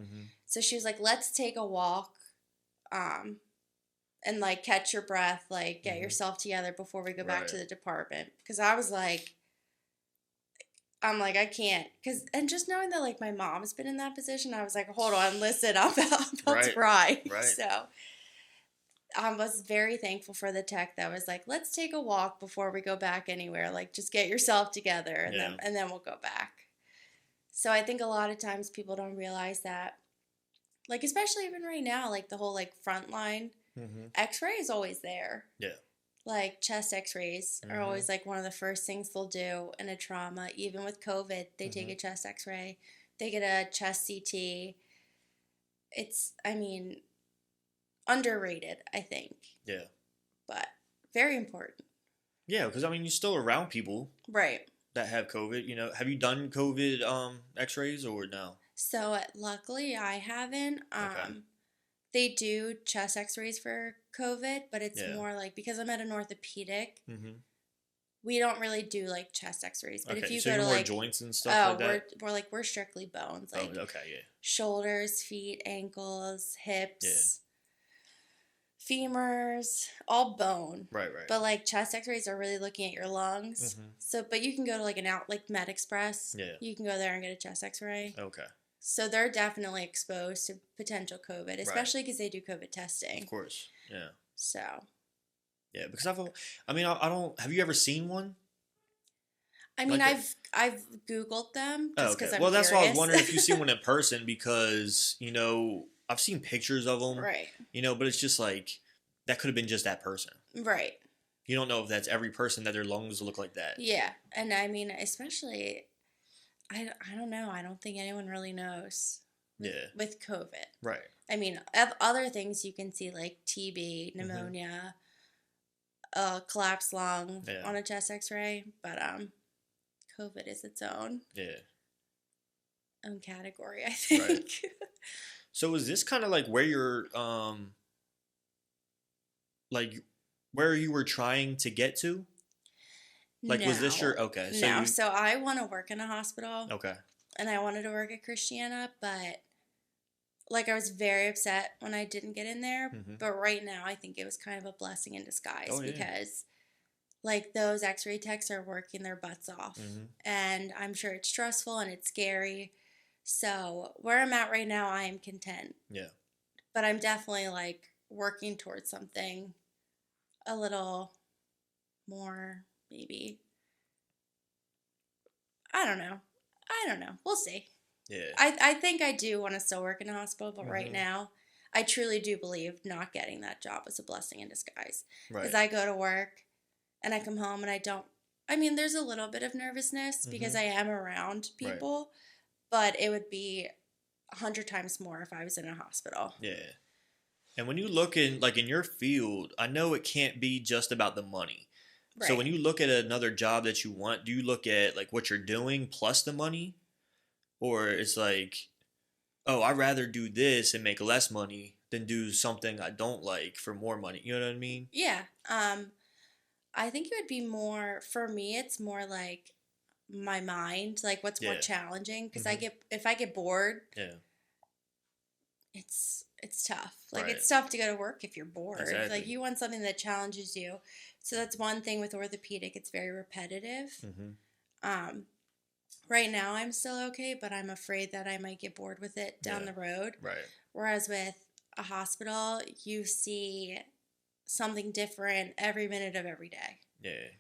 So she was like, let's take a walk, and, like, catch your breath, like, get yourself together before we go back to the department. Because I was like, I can't. And just knowing that, like, my mom's been in that position, I was like, hold on, listen, I'm about to cry. Right. So I was very thankful for the tech that was like, let's take a walk before we go back anywhere. Like, just get yourself together, and then we'll go back. So I think a lot of times people don't realize that, like, especially even right now, like, the whole, like, frontline X-ray is always there. Yeah. Like, chest X-rays are always, like, one of the first things they'll do in a trauma. Even with COVID, they take a chest X-ray. They get a chest CT. It's, I mean, underrated, I think. Yeah. But very important. Yeah, because, I mean, you're still around people. Right. That have COVID, have you done COVID X-rays or no? So, luckily, I haven't. Okay. They do chest X-rays for COVID, but it's more like, because I'm at an orthopedic, we don't really do, like, chest X-rays. But if you go to, like, joints and stuff like that? We're strictly bones. Like, yeah. Shoulders, feet, ankles, hips, femurs, all bone. Right. But, like, chest X-rays are really looking at your lungs. So, but you can go to, like, like Med Express. Yeah. You can go there and get a chest X-ray. Okay. So they're definitely exposed to potential COVID, especially because they do COVID testing. Of course, yeah. So. Yeah, because I don't. Have you ever seen one? I mean, I've Googled them Oh, just okay. because I'm Well, that's why I was curious. wondering if you see one in person because, I've seen pictures of them, Right. but it's just like that could have been just that person. Right. You don't know if that's every person that their lungs look like that. Yeah. And I mean, especially, I don't know. I don't think anyone really knows with COVID. Right. I mean, other things you can see like TB, pneumonia, collapsed lung on a chest X-ray, but COVID is its own category, I think. Right. So is this kind of like where you're like where you were trying to get to? Like, No. was this your okay? So no. So I want to work in a hospital. Okay. And I wanted to work at Christiana, but like I was very upset when I didn't get in there. But right now, I think it was kind of a blessing in disguise because like those X-ray techs are working their butts off, and I'm sure it's stressful and it's scary. So where I'm at right now, I am content. Yeah. But I'm definitely like working towards something a little more, maybe. I don't know. We'll see. Yeah. I think I do want to still work in a hospital, but right now, I truly do believe not getting that job is a blessing in disguise. Because I go to work and I come home and I don't. I mean, there's a little bit of nervousness because I am around people, but it would be 100 times more if I was in a hospital. Yeah. And when you look in your field, I know it can't be just about the money. Right. So when you look at another job that you want, do you look at like what you're doing plus the money? Or it's like, oh, I'd rather do this and make less money than do something I don't like for more money. You know what I mean? Yeah. I think it would be more, for me, it's more like my mind, like what's more challenging. Because if I get bored, it's tough. Like it's tough to go to work if you're bored. Exactly. Like you want something that challenges you. So that's one thing with orthopedic. It's very repetitive. Right now I'm still okay, but I'm afraid that I might get bored with it down the road. Right. Whereas with a hospital, you see something different every minute of every day. Yeah.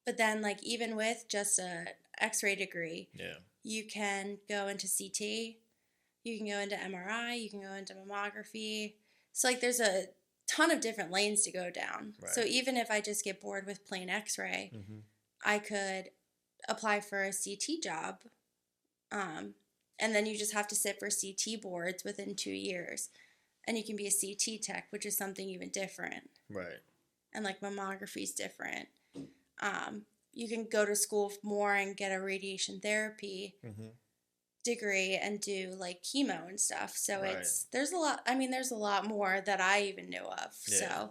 But then like even with just a X-ray degree, you can go into CT, you can go into MRI, you can go into mammography. So like there's a ton of different lanes to go down. Right. So even if I just get bored with plain X-ray, I could apply for a CT job. And then you just have to sit for CT boards within 2 years. And you can be a CT tech, which is something even different. Right. And like mammography is different. You can go to school more and get a radiation therapy degree and do like chemo and stuff. So there's a lot more that I even knew of. Yeah. So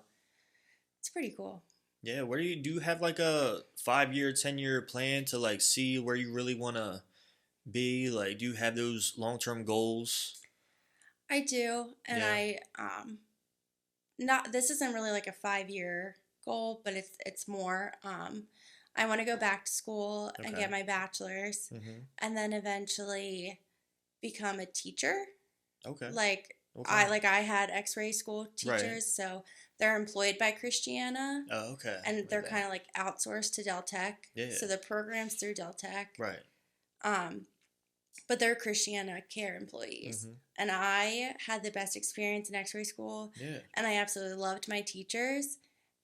it's pretty cool. Yeah, where do you have like a 5-year, 10-year plan to like see where you really want to be? Like, do you have those long-term goals? I do, and this isn't really like a 5-year goal, but it's more. I want to go back to school and get my bachelor's, and then eventually become a teacher. Okay. I had X-ray school teachers, so they're employed by Christiana. Oh, okay. And they're kind of like outsourced to Del Tech. Yeah. So the program's through Del Tech. Right. But they're Christiana care employees. And I had the best experience in X-ray school. Yeah. And I absolutely loved my teachers.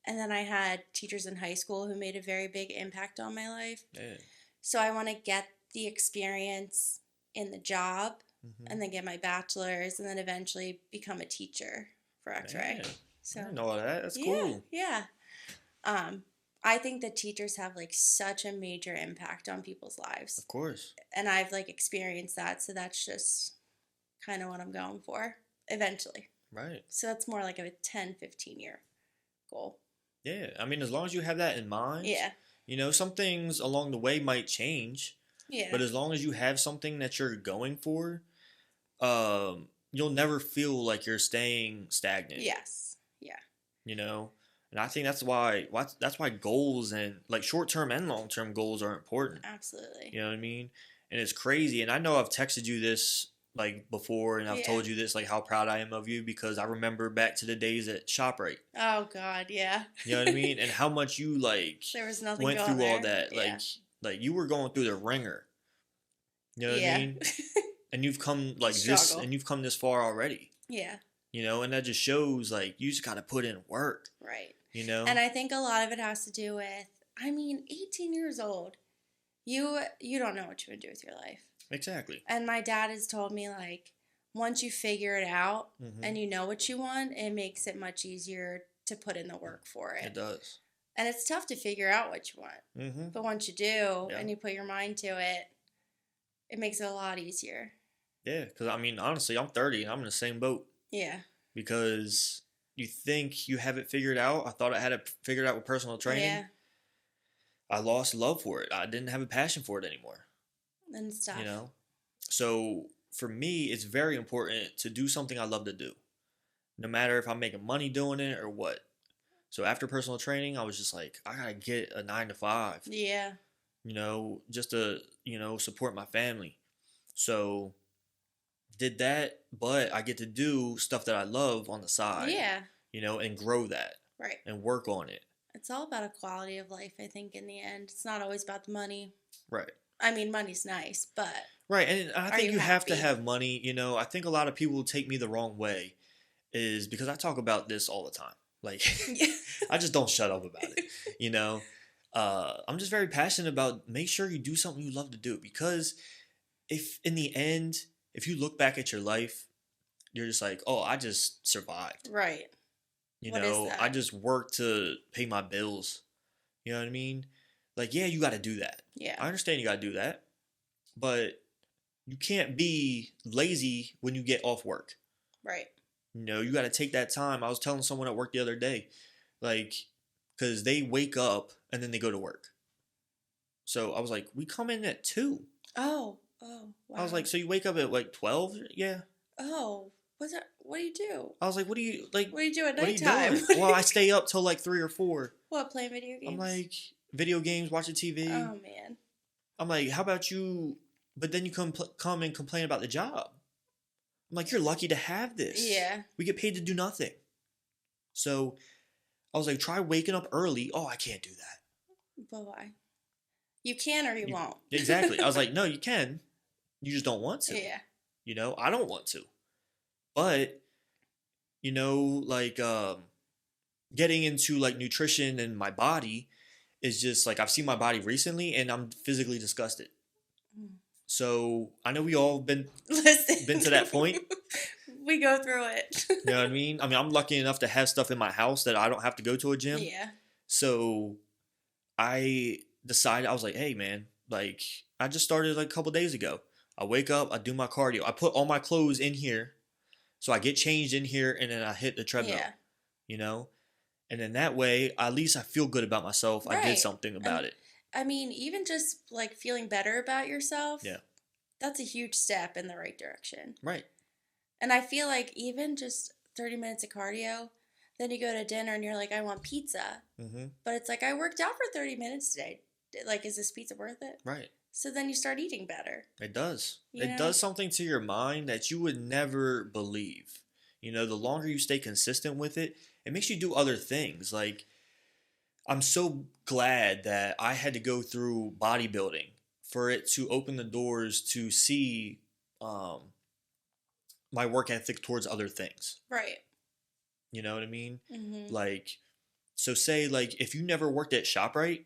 And then I had teachers in high school who made a very big impact on my life. Yeah. So I want to get the experience in the job and then get my bachelor's and then eventually become a teacher for X-ray. Man. So, I didn't know that. That's cool. Yeah. I think that teachers have like such a major impact on people's lives. Of course. And I've like experienced that. So that's just kind of what I'm going for eventually. Right. So that's more like a 10, 15-year goal. Yeah. I mean, as long as you have that in mind. Yeah. Some things along the way might change. Yeah. But as long as you have something that you're going for, you'll never feel like you're staying stagnant. Yes. Yeah. And I think that's why goals and like short-term and long-term goals are important. Absolutely. You know what I mean? And it's crazy. And I know I've texted you this like before, and I've told you this, like how proud I am of you, because I remember back to the days at ShopRite. Oh God, yeah. You know what I mean? And how much you like There was nothing went going through there. all that. Yeah. Like you were going through the ringer. You know what Yeah. I mean? And you've come like this, and you've come this far already. Yeah. You know, and that just shows like you just got to put in work. Right. You know? And I think a lot of it has to do with, 18 years old. You don't know what you would do with your life. Exactly. And my dad has told me, like, once you figure it out and you know what you want, it makes it much easier to put in the work for it. It does. And it's tough to figure out what you want. But once you do and you put your mind to it, it makes it a lot easier. Yeah, because honestly, I'm 30 and I'm in the same boat. Yeah. Because you think you have it figured out. I thought I had it figured out with personal training. Yeah. I lost love for it. I didn't have a passion for it anymore. And stuff. You know? So for me, it's very important to do something I love to do. No matter if I'm making money doing it or what. So after personal training, I was just like, I gotta get a 9 to 5. Yeah. You know, just to, support my family. So did that, but I get to do stuff that I love on the side. Yeah. And grow that. Right. And work on it. It's all about a quality of life, I think, in the end. It's not always about the money. Right. Money's nice, but... Right, and I think you have to happy? have money. I think a lot of people take me the wrong way is because I talk about this all the time. Like, I just don't shut up about it, I'm just very passionate about make sure you do something you love to do. Because if in the end, if you look back at your life, you're just like, oh, I just survived. Right. What is that? I just worked to pay my bills. You know what I mean? Like, yeah, you got to do that. Yeah. I understand you got to do that. But you can't be lazy when you get off work. Right. You got to take that time. I was telling someone at work the other day, like, because they wake up and then they go to work. So I was like, we come in at 2. Oh, wow. I was like, so you wake up at like 12? Yeah. Oh, what's that? What do you do? I was like, what do you do at what nighttime? Are you doing? Well, I stay up till like 3 or 4. What, playing video games? I'm like, video games, watching TV. Oh, man. I'm like, how about you? But then you come and complain about the job. I'm like, you're lucky to have this. Yeah. We get paid to do nothing. So I was like, try waking up early. Oh, I can't do that. But why? You can or you won't. Exactly. I was like, no, you can. You just don't want to. Yeah. I don't want to. But, getting into like nutrition and my body is just like, I've seen my body recently and I'm physically disgusted. So I know we all been to that point. We go through it. You know what I mean? I'm lucky enough to have stuff in my house that I don't have to go to a gym. Yeah. So I decided, I was like, hey man, like I just started like a couple days ago. I wake up, I do my cardio. I put all my clothes in here. So I get changed in here and then I hit the treadmill. Yeah. And then that way, at least I feel good about myself. Right. I did something about it. Even just like feeling better about yourself. Yeah. That's a huge step in the right direction. Right. And I feel like even just 30 minutes of cardio, then you go to dinner and you're like, I want pizza. Mm-hmm. But it's like, I worked out for 30 minutes today. Like, is this pizza worth it? Right. So then you start eating better. It does. You know? It does something to your mind that you would never believe. The longer you stay consistent with it, it makes you do other things. Like, I'm so glad that I had to go through bodybuilding for it to open the doors to see my work ethic towards other things. Right. You know what I mean? Mm-hmm. Like, so say, like, if you never worked at ShopRite,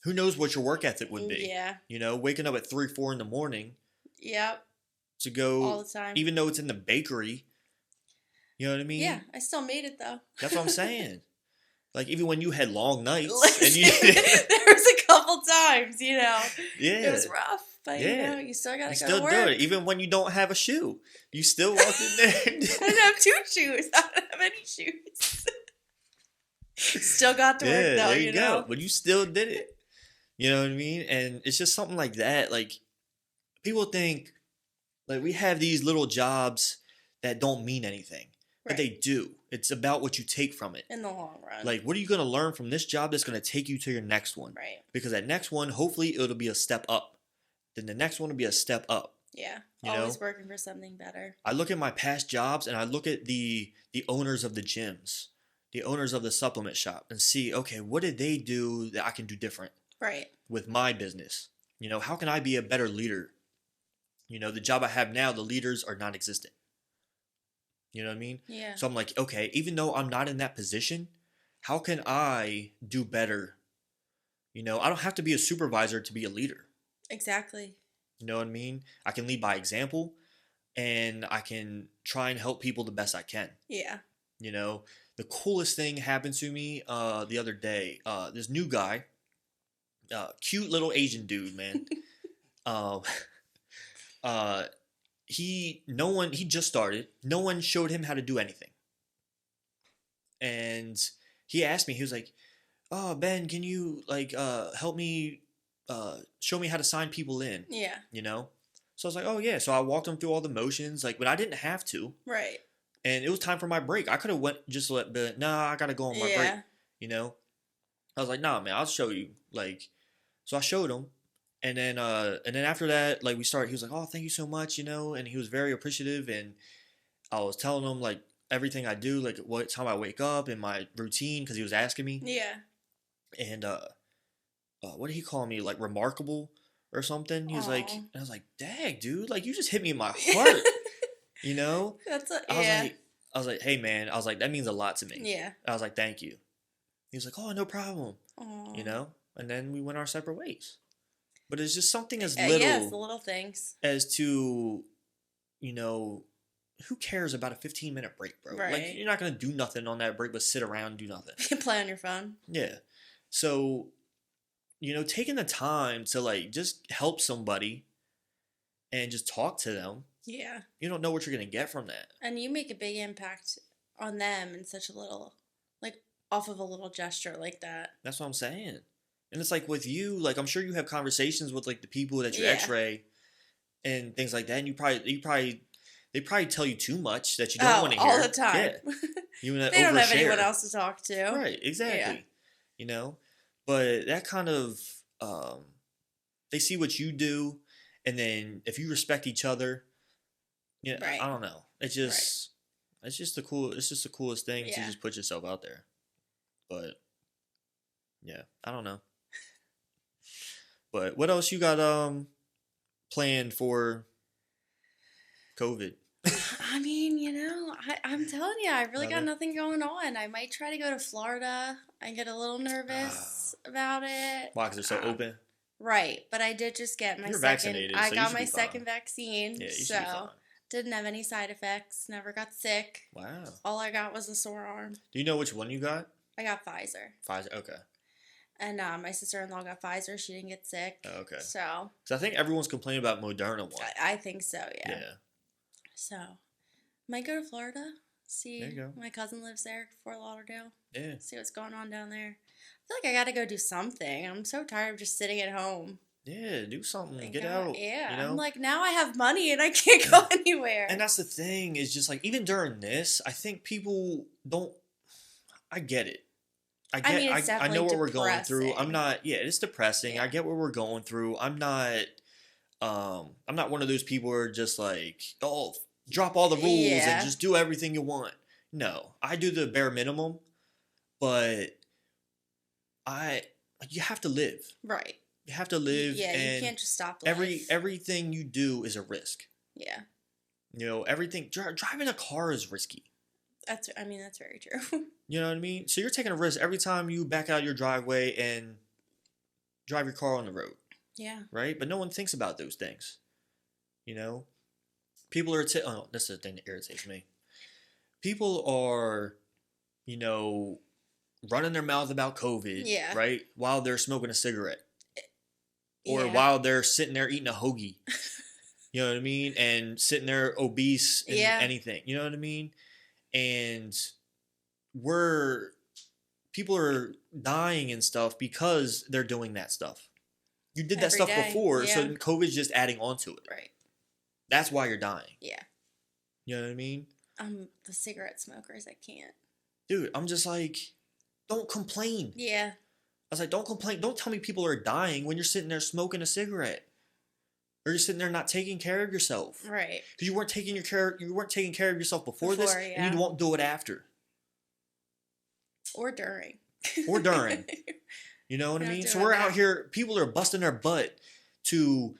who knows what your work ethic would be? Yeah. Waking up at 3, 4 in the morning. Yep. To go. All the time. Even though it's in the bakery. You know what I mean? Yeah, I still made it though. That's what I'm saying. Like, even when you had long nights. Listen, and there was a couple times, Yeah. It was rough. But, you still got to go to work. Still do it. Even when you don't have a shoe. You still walk in there. I didn't have 2 shoes. I don't have any shoes. Still got to work, though, there you go. But you still did it. You know what I mean? And it's just something like that. Like, people think, like, we have these little jobs that don't mean anything. But they do. It's about what you take from it. In the long run. Like, what are you going to learn from this job that's going to take you to your next one? Right. Because that next one, hopefully, it'll be a step up. Then the next one will be a step up. Yeah. You Always know? working for something better. I look at my past jobs and I look at the owners of the gyms, the owners of the supplement shop, and see, okay, what did they do that I can do different Right. with my business? How can I be a better leader? The job I have now, the leaders are non-existent. You know what I mean? Yeah. So I'm like, okay, even though I'm not in that position, how can I do better? I don't have to be a supervisor to be a leader. Exactly. You know what I mean? I can lead by example and I can try and help people the best I can. Yeah. The coolest thing happened to me the other day. This new guy, cute little Asian dude, man. uh, uh, he just started. No one showed him how to do anything. And he asked me, he was like, "Oh, Ben, can you help me show me how to sign people in?" Yeah. So I was like, "Oh yeah." So I walked him through all the motions, like, but I didn't have to. Right. And it was time for my break. I could have went just but nah, I gotta go on my break. I was like, "Nah, man, I'll show you." So I showed him, and then after that, like he was like, "Oh, thank you so much," and he was very appreciative, and I was telling him like everything I do, like what time I wake up and my routine, because he was asking me. Yeah. And what did he call me? Like remarkable or something? He was like, and I was like, "Dang, dude, like you just hit me in my heart." That's I was like, "Hey, man," I was like, "that means a lot to me." Yeah. I was like, "Thank you." He was like, "Oh, no problem." Aww. And then we went our separate ways. But it's just something as yes, the little things. as to, who cares about a 15-minute break, bro? Right. Like, you're not going to do nothing on that break but sit around and do nothing. You can play on your phone. Yeah. So, taking the time to, like, just help somebody and just talk to them. Yeah. You don't know what you're going to get from that. And you make a big impact on them in such a little, like, off of a little gesture like that. That's what I'm saying. And it's like with you, like, I'm sure you have conversations with, like, the people that you x-ray and things like that. And they probably tell you too much that you don't want to hear. All the time. Yeah. They don't have anyone else to talk to. Right, exactly. Yeah. But that kind of, they see what you do, and then if you respect each other, right. I don't know. It's just the coolest thing to just put yourself out there. But yeah, I don't know. But what else you got planned for COVID? I mean, I'm telling you, I really got nothing going on. I might try to go to Florida. I get a little nervous about it. Why? Because they're so open? Right. But I did just get my You're second. Vaccinated, I so got you my should be second fine. vaccine. Yeah, you should be fine. Didn't have any side effects. Never got sick. Wow. All I got was a sore arm. Do you know which one you got? I got Pfizer. Pfizer, okay. And my sister-in-law got Pfizer. She didn't get sick. Oh, okay. So. Because I think everyone's complaining about Moderna one. I think so, yeah. Yeah. So, might go to Florida. See, there you go. My cousin lives there, Fort Lauderdale. Yeah. See what's going on down there. I feel like I got to go do something. I'm so tired of just sitting at home. Yeah, do something. Get out. Yeah. I'm like, now I have money and I can't go anywhere. And that's the thing, is just like, even during this, I think people don't. I get it. I know what we're going through. I'm not. Yeah, it's depressing. Yeah. I get what we're going through. I'm not one of those people who are just like, oh, drop all the rules and just do everything you want. No, I do the bare minimum, but you have to live. Right. You have to live. Yeah, and you can't just stop life. Everything you do is a risk. Yeah. Everything. Driving a car is risky. That's very true. You know what I mean? So you're taking a risk every time you back out your driveway and drive your car on the road. Yeah. Right? But no one thinks about those things. People are... oh, that's the thing that irritates me. People are, running their mouth about COVID. Yeah. Right? While they're smoking a cigarette. Or while they're sitting there eating a hoagie. You know what I mean? And sitting there obese and anything. You know what I mean? And people are dying and stuff because they're doing that stuff. You did that stuff before, so COVID's just adding on to it. Right. That's why you're dying. Yeah. You know what I mean? The cigarette smokers, I can't. Dude, I'm just like, don't complain. Yeah. I was like, don't complain. Don't tell me people are dying when you're sitting there smoking a cigarette. or you're sitting there not taking care of yourself. Right. Because you weren't taking care of yourself before this, yeah. and you won't do it after. Or during. Or during. You know what I mean? So we're out here, people are busting their butt to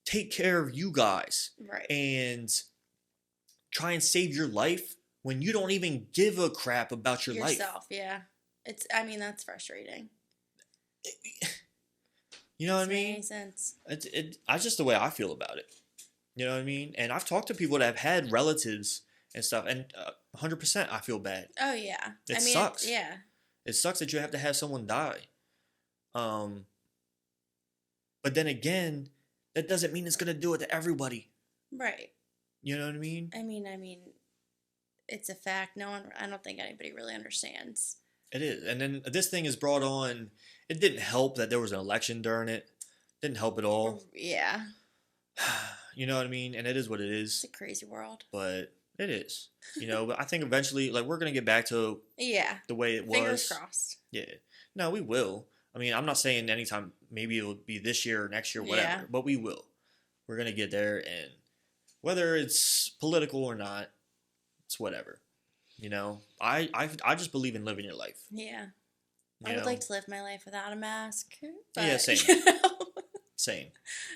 take care of you guys. Right. And try and save your life when you don't even give a crap about life. Yourself, yeah. That's frustrating. You know what I mean? Makes sense. That's just the way I feel about it. You know what I mean? And I've talked to people that have had relatives and stuff, and 100% I feel bad. Oh, yeah. It sucks. Yeah. It sucks that you have to have someone die. But then again, that doesn't mean it's going to do it to everybody. Right. You know what I mean? I mean, it's a fact. I don't think anybody really understands. It is. And then this thing is brought on. It didn't help that there was an election during it. Didn't help at all. Yeah. You know what I mean? And it is what it is. It's a crazy world. But it is. You know, but I think eventually, like, we're going to get back to the way it was. Fingers crossed. Yeah. No, we will. I mean, I'm not saying anytime, maybe it'll be this year or next year, whatever. Yeah. But we will. We're going to get there, and whether it's political or not, it's whatever. You know, I just believe in living your life. Yeah. I would like to live my life without a mask. But, yeah, same. Same.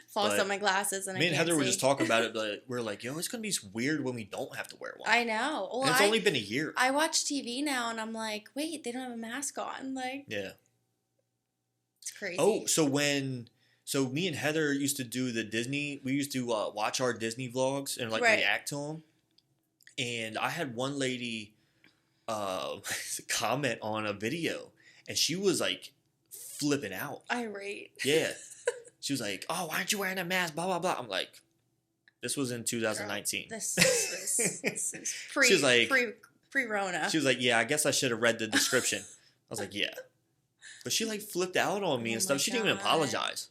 False on my glasses and me and Heather were just talking about it, but we're like, yo, it's going to be weird when we don't have to wear one. I know. Well, and it's only been a year. I watch TV now, and I'm like, wait, they don't have a mask on. Like, yeah. It's crazy. Oh, so me and Heather used to do we used to watch our Disney vlogs and react to them. And I had one lady comment on a video, and she was like flipping out. Irate. Yeah. She was like, oh, why aren't you wearing a mask? Blah, blah, blah. I'm like, this was in 2019. Girl, this is she was like, pre-Rona. She was like, yeah, I guess I should have read the description. I was like, yeah. But she like flipped out on me and stuff. She didn't even apologize.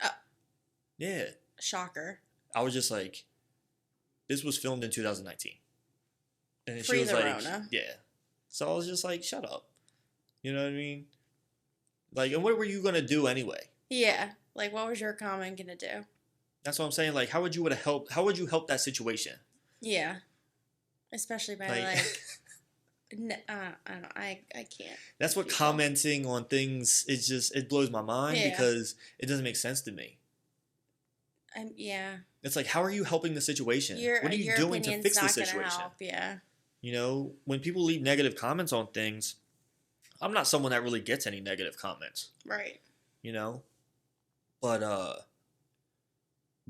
Yeah. Shocker. I was just like, this was filmed in 2019. And she was like, Rona. Yeah. So I was just like, shut up. You know what I mean? Like, and what were you going to do anyway? Yeah. Like, what was your comment going to do? That's what I'm saying. Like, how would you help that situation? Yeah. Especially by I don't know. I can't. That's what commenting on things it blows my mind because it doesn't make sense to me. Yeah. It's like, how are you helping the situation? What are you doing to fix the situation? Help, yeah. You know, when people leave negative comments on things, I'm not someone that really gets any negative comments. Right. You know? But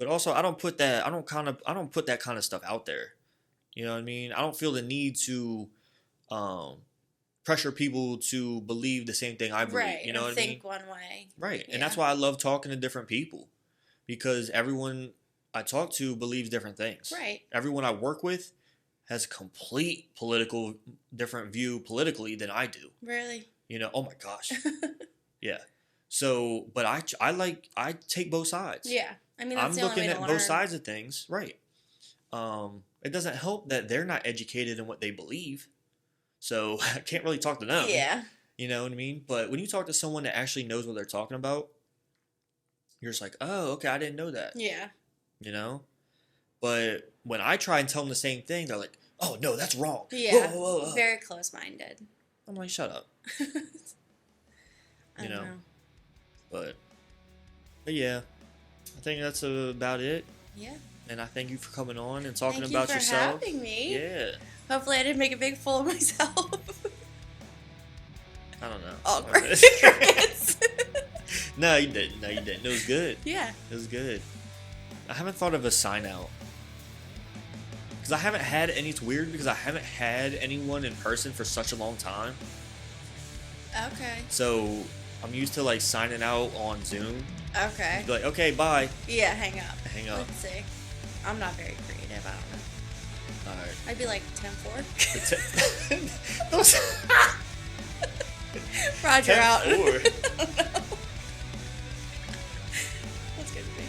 also I don't put that kind of stuff out there. You know what I mean? I don't feel the need to pressure people to believe the same thing I believe. Right. You know what I mean? Think one way. Right. Yeah. And that's why I love talking to different people. Because everyone I talk to believes different things. Right. Everyone I work with has a complete different view politically than I do. Really? You know, oh my gosh. Yeah. So, but I take both sides. Yeah. I mean, that's I'm looking at both sides of things. Right. It doesn't help that they're not educated in what they believe. So I can't really talk to them. Yeah. You know what I mean? But when you talk to someone that actually knows what they're talking about, you're just like, oh, okay, I didn't know that. Yeah. You know? But when I try and tell them the same thing, they're like, oh, no, that's wrong. Yeah. Whoa, whoa, whoa. Very close-minded. I'm like, shut up. I don't know. But yeah, I think that's about it. Yeah. And I thank you for coming on and talking about yourself. Thank you for having me. Yeah. Hopefully I didn't make a big fool of myself. I don't know. Awkward. No, you didn't. It was good. Yeah. It was good. I haven't thought of a sign out. Because I haven't had any, it's weird because I haven't had anyone in person for such a long time. Okay. So I'm used to like signing out on Zoom. Okay. Be like, okay, bye. Yeah, hang up. Hang up. Let's see. I'm not very creative. I don't know. All right. I'd be like 10-4. Those... Roger 10-4. out. That's good to me.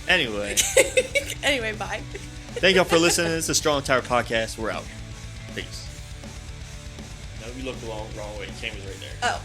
Anyway. Anyway, bye. Thank y'all for listening. It's the Strong Tower Podcast. We're out. Peace. No, you looked the wrong way. Cameron's right there. Oh.